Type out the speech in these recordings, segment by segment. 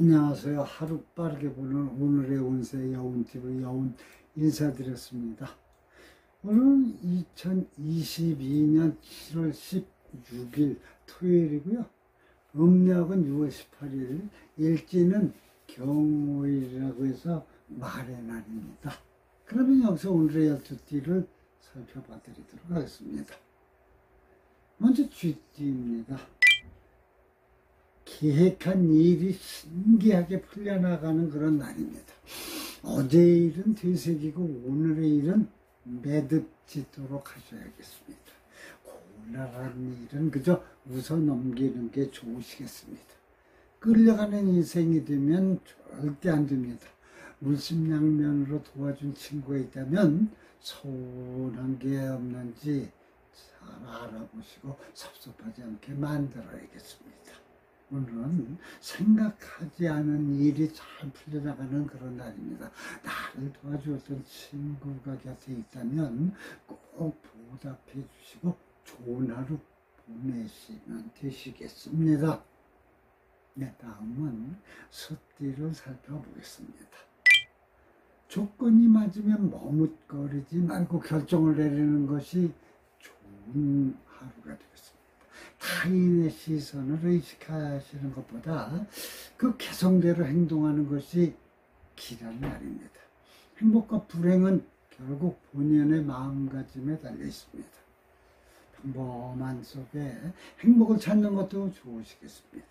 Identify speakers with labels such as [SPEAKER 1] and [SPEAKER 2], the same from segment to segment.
[SPEAKER 1] 안녕하세요. 하루 빠르게 보는 오늘의 운세 여운TV 여운 인사드렸습니다. 오늘은 2022년 7월 16일 토요일이고요. 음력은 6월 18일, 일지는 경오일이라고 해서 말의 날입니다. 그러면 여기서 오늘의 12띠를 살펴봐 드리도록 하겠습니다. 먼저 쥐띠입니다. 계획한 일이 신기하게 풀려나가는 그런 날입니다. 어제의 일은 되새기고 오늘의 일은 매듭짓도록 하셔야겠습니다. 고난한 일은 그저 웃어 넘기는 게 좋으시겠습니다. 끌려가는 인생이 되면 절대 안 됩니다. 물심양면으로 도와준 친구가 있다면 서운한 게 없는지 잘 알아보시고 섭섭하지 않게 만들어야겠습니다. 오늘은 생각하지 않은 일이 잘 풀려나가는 그런 날입니다. 나를 도와주었던 친구가 곁에 있다면 꼭 보답해 주시고 좋은 하루 보내시면 되시겠습니다. 네, 다음은 숫띠를 살펴보겠습니다. 조건이 맞으면 머뭇거리지 말고 결정을 내리는 것이 좋은 하루가 되겠습니다. 타인의 시선을 의식하시는 것보다 그 개성대로 행동하는 것이 길한 날입니다. 행복과 불행은 결국 본연의 마음가짐에 달려 있습니다. 평범한 속에 행복을 찾는 것도 좋으시겠습니다.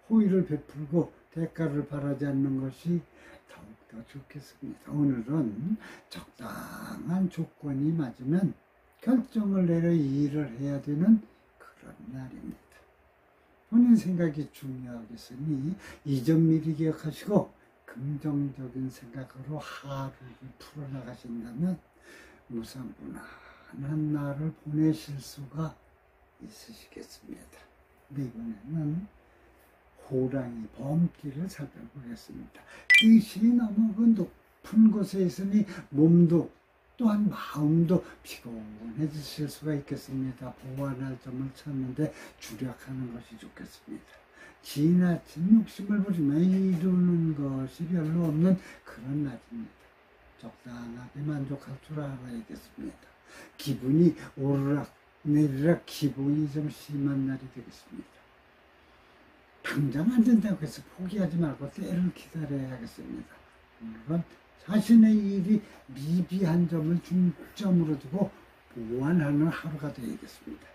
[SPEAKER 1] 호의를 베풀고 대가를 바라지 않는 것이 더욱더 좋겠습니다. 오늘은 적당한 조건이 맞으면 결정을 내려 일을 해야 되는 그런 날입니다. 본인 생각이 중요하겠으니 이 점 미리 기억하시고 긍정적인 생각으로 하루를 풀어나가신다면 무사무난한 날을 보내실 수가 있으시겠습니다. 이번에는 호랑이 범띠를 살펴보겠습니다. 뜻이 너무 높은 곳에 있으니 몸도 또한 마음도 피곤해지실 수가 있겠습니다. 보완할 점을 찾는데 주력하는 것이 좋겠습니다. 지나친 욕심을 부리며 이루는 것이 별로 없는 그런 날입니다. 적당하게 만족할 줄 알아야겠습니다. 기분이 오르락 내리락 기분이 좀 심한 날이 되겠습니다. 당장 안 된다고 해서 포기하지 말고 때를 기다려야겠습니다. 오늘은 자신의 일이 미비한 점을 중점으로 두고 보완하는 하루가 되겠습니다.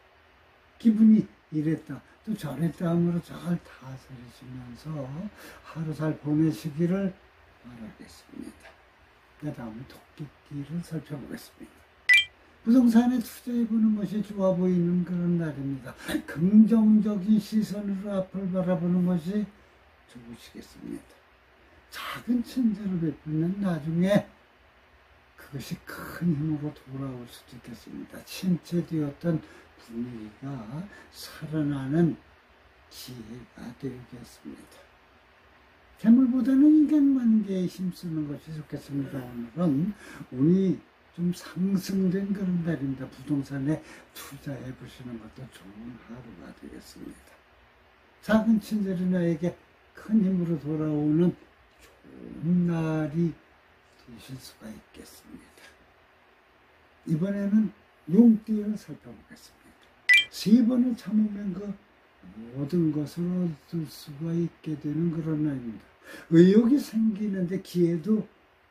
[SPEAKER 1] 기분이 이랬다 또 저랬다 하므로 잘 다스리시면서 하루 잘 보내시기를 바라겠습니다. 네, 다음은 토끼띠를 살펴보겠습니다. 부동산에 투자해보는 것이 좋아 보이는 그런 날입니다. 긍정적인 시선으로 앞을 바라보는 것이 좋으시겠습니다. 작은 친절을 베풀면 나중에 그것이 큰 힘으로 돌아올 수도 있겠습니다. 침체되었던 분위기가 살아나는 기회가 되겠습니다. 재물보다는 인간관계에 힘쓰는 것이 좋겠습니다. 오늘은 운이 좀 상승된 그런 날입니다. 부동산에 투자해 보시는 것도 좋은 하루가 되겠습니다. 작은 친절이 나에게 큰 힘으로 돌아오는 좋은 날이 되실 수가 있겠습니다. 이번에는 용띠를 살펴보겠습니다. 3번을 참으면 그 모든 것을 얻을 수가 있게 되는 그런 날입니다. 의욕이 생기는데 기회도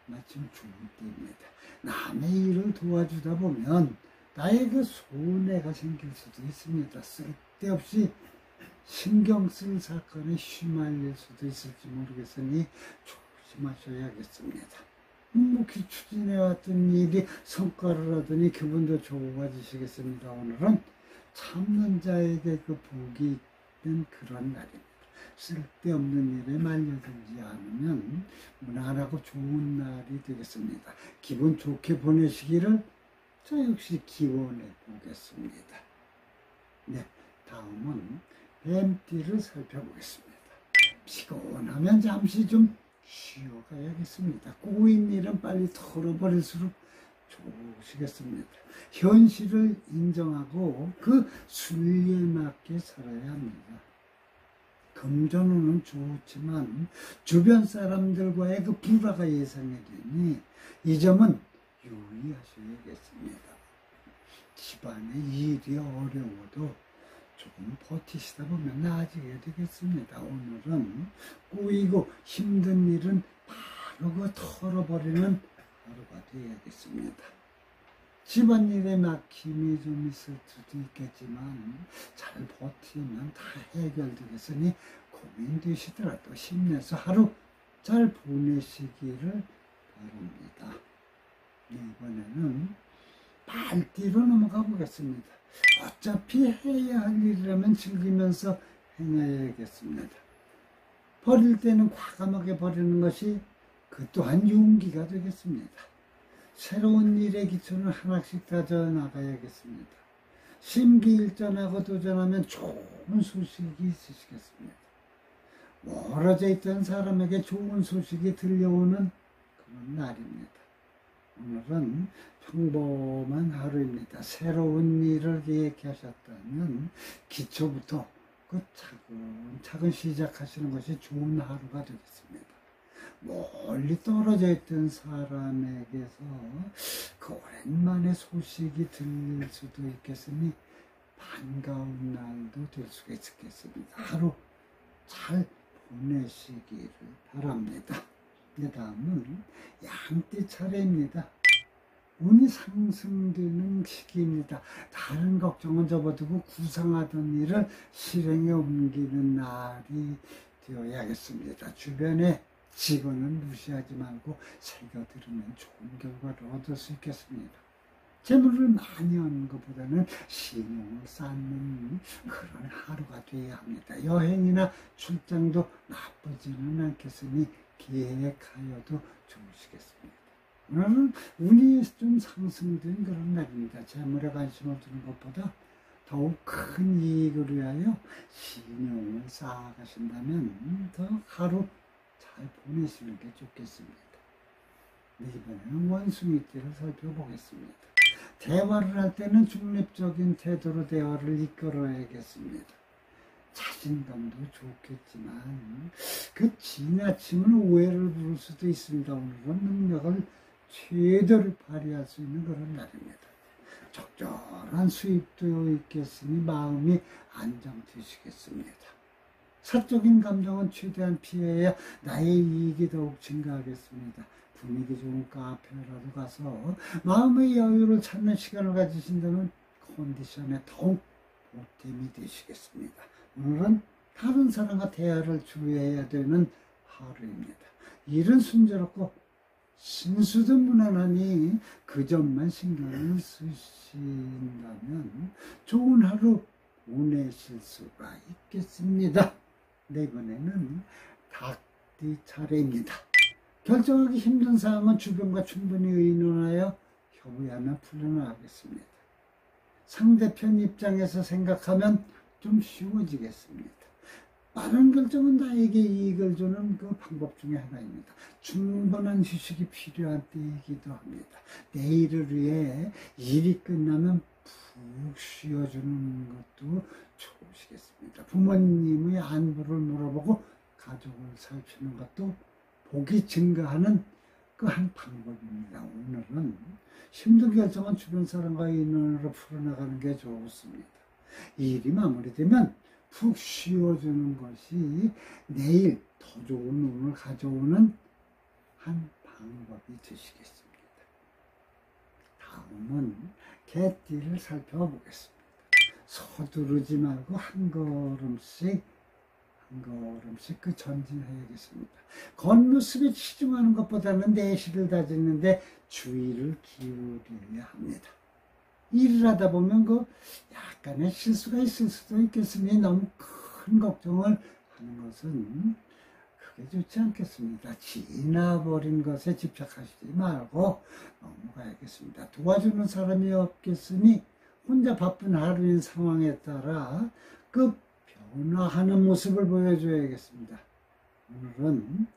[SPEAKER 1] 마침 좋은 때입니다. 남의 일을 도와주다 보면 나에게 손해가 생길 수도 있습니다. 쓸데없이 신경 쓸 사건에 휘말릴 수도 있을지 모르겠으니 조심하셔야겠습니다. 묵묵히 추진해왔던 일이 성과를 얻으니 기분도 좋아지시겠습니다. 오늘은 참는 자에게 그 복이 있는 그런 날입니다. 쓸데없는 일에 말려들지 않으면 무난하고 좋은 날이 되겠습니다. 기분 좋게 보내시기를 저 역시 기원해 보겠습니다. 네, 다음은 뱀띠를 살펴보겠습니다. 피곤하면 잠시 좀 쉬어가야겠습니다. 꼬인 일은 빨리 털어버릴수록 좋으시겠습니다. 현실을 인정하고 그 순리에 맞게 살아야 합니다. 금전운은 좋지만 주변 사람들과의 그 불화가 예상이 되니 이 점은 유의하셔야겠습니다. 집안의 일이 어려워도 조금 버티시다 보면 나아지게 되겠습니다. 오늘은 꼬이고 힘든 일은 바로 그 털어버리는 하루가 되어야겠습니다. 집안일에 막힘이 좀 있을 수도 있겠지만 잘 버티면 다 해결되겠으니 고민되시더라도 힘내서 하루 잘 보내시기를 바랍니다. 이번에는 말띠로 넘어가 보겠습니다. 어차피 해야 할 일이라면 즐기면서 행해야겠습니다. 버릴 때는 과감하게 버리는 것이 그 또한 용기가 되겠습니다. 새로운 일의 기초는 하나씩 다져 나가야겠습니다. 심기일전하고 도전하면 좋은 소식이 있으시겠습니다. 멀어져 있던 사람에게 좋은 소식이 들려오는 그런 날입니다. 오늘은 평범한 하루입니다. 새로운 일을 계획하셨다면 기초부터 그 차근차근 시작하시는 것이 좋은 하루가 되겠습니다. 멀리 떨어져 있던 사람에게서 그 오랜만에 소식이 들릴 수도 있겠으니 반가운 날도 될 수가 있겠습니다. 하루 잘 보내시기를 바랍니다. 그 다음은 양띠 차례입니다. 운이 상승되는 시기입니다. 다른 걱정은 접어두고 구상하던 일을 실행에 옮기는 날이 되어야겠습니다. 주변에 직원은 무시하지 말고 새겨들으면 좋은 결과를 얻을 수 있겠습니다. 재물을 많이 얻는 것보다는 신용을 쌓는 그런 하루가 되어야 합니다. 여행이나 출장도 나쁘지는 않겠으니 계획하여도 좋으시겠습니다. 오늘은 운이 좀 상승된 그런 날입니다. 재물에 관심을 두는 것보다 더욱 큰 이익을 위하여 신용을 쌓아가신다면 더 하루 잘 보내시는 게 좋겠습니다. 이번에는 원숭이띠를 살펴보겠습니다. 대화를 할 때는 중립적인 태도로 대화를 이끌어야겠습니다. 자신감도 좋겠지만 그 지나치면 오해를 부를 수도 있습니다. 오늘은 능력을 최대로 발휘할 수 있는 그런 날입니다. 적절한 수입도 있겠으니 마음이 안정되시겠습니다. 사적인 감정은 최대한 피해야 나의 이익이 더욱 증가하겠습니다. 분위기 좋은 카페라도 가서 마음의 여유를 찾는 시간을 가지신다면 컨디션에 더욱 보탬이 되시겠습니다. 오늘은 다른 사람과 대화를 주의해야 되는 하루입니다. 일은 순조롭고 신수도 무난하니 그 점만 신경을 쓰신다면 좋은 하루 보내실 수가 있겠습니다. 이번에는 닭띠 차례입니다. 결정하기 힘든 사항은 주변과 충분히 의논하여 협의하며 풀어나가겠습니다. 상대편 입장에서 생각하면 좀 쉬워지겠습니다. 빠른 결정은 나에게 이익을 주는 그 방법 중에 하나입니다. 충분한 휴식이 필요한 때이기도 합니다. 내일을 위해 일이 끝나면 푹 쉬어주는 것도 좋으시겠습니다. 부모님의 안부를 물어보고 가족을 살피는 것도 복이 증가하는 그 한 방법입니다. 오늘은 힘든 결정은 주변 사람과 의논으로 풀어나가는 게 좋습니다. 일이 마무리되면 푹 쉬어주는 것이 내일 더 좋은 운을 가져오는 한 방법이 되시겠습니다. 다음은 개띠를 살펴보겠습니다. 서두르지 말고 한 걸음씩 그 전진해야겠습니다. 겉모습에 치중하는 것보다는 내실을 다지는데 주의를 기울여야 합니다. 일을 하다 보면 그 약간의 실수가 있을 수도 있겠으니 너무 큰 걱정을 하는 것은 그게 좋지 않겠습니다. 지나버린 것에 집착하시지 말고 넘어가야겠습니다. 도와주는 사람이 없겠으니 혼자 바쁜 하루인 상황에 따라 그 변화하는 모습을 보여줘야겠습니다. 오늘은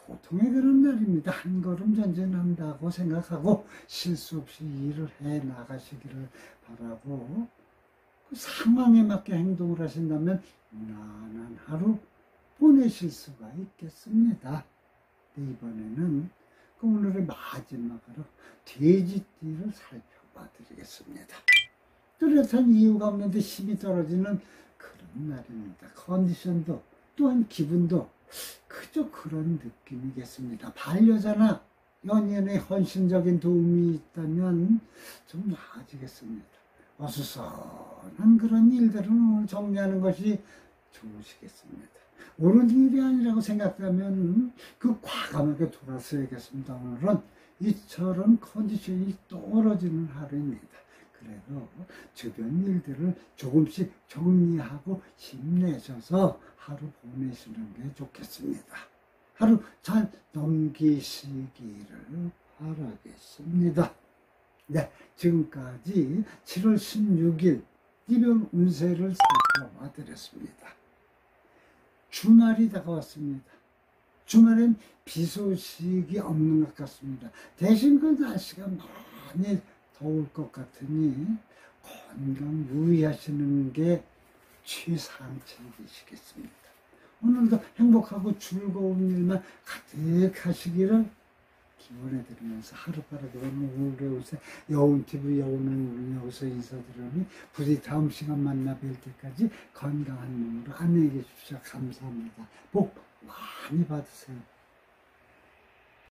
[SPEAKER 1] 보통의 그런 날입니다. 한 걸음 전진한다고 생각하고 실수 없이 일을 해 나가시기를 바라고 그 상황에 맞게 행동을 하신다면 무난한 하루 보내실 수가 있겠습니다. 네, 이번에는 그 오늘의 마지막으로 돼지띠를 살펴봐 드리겠습니다. 뚜렷한 이유가 없는데 힘이 떨어지는 그런 날입니다. 컨디션도 또한 기분도 그저 그런 느낌이겠습니다. 반려자나 연인의 헌신적인 도움이 있다면 좀 나아지겠습니다. 어수선한 그런 일들은 오늘 정리하는 것이 좋으시겠습니다. 옳은 일이 아니라고 생각하면 그 과감하게 돌아서야겠습니다. 오늘은 이처럼 컨디션이 떨어지는 하루입니다. 그래도 주변 일들을 조금씩 정리하고 힘내셔서 하루 보내시는 게 좋겠습니다. 하루 잘 넘기시기를 바라겠습니다. 네, 지금까지 7월 16일 일요일 운세를 살펴봐 드렸습니다. 주말이 다가왔습니다. 주말엔 비 소식이 없는 것 같습니다. 대신 그 날씨가 많이 더울 것 같으니 건강 유의하시는 게 최상책이시겠습니다. 오늘도 행복하고 즐거운 일만 가득하시기를 기원해드리면서 하루바라기 오늘의 옷에 여운TV 여운은 여기서 인사드리니 부디 다음 시간 만나 뵐 때까지 건강한 몸으로 안녕히 계십시오. 감사합니다. 복 많이 받으세요.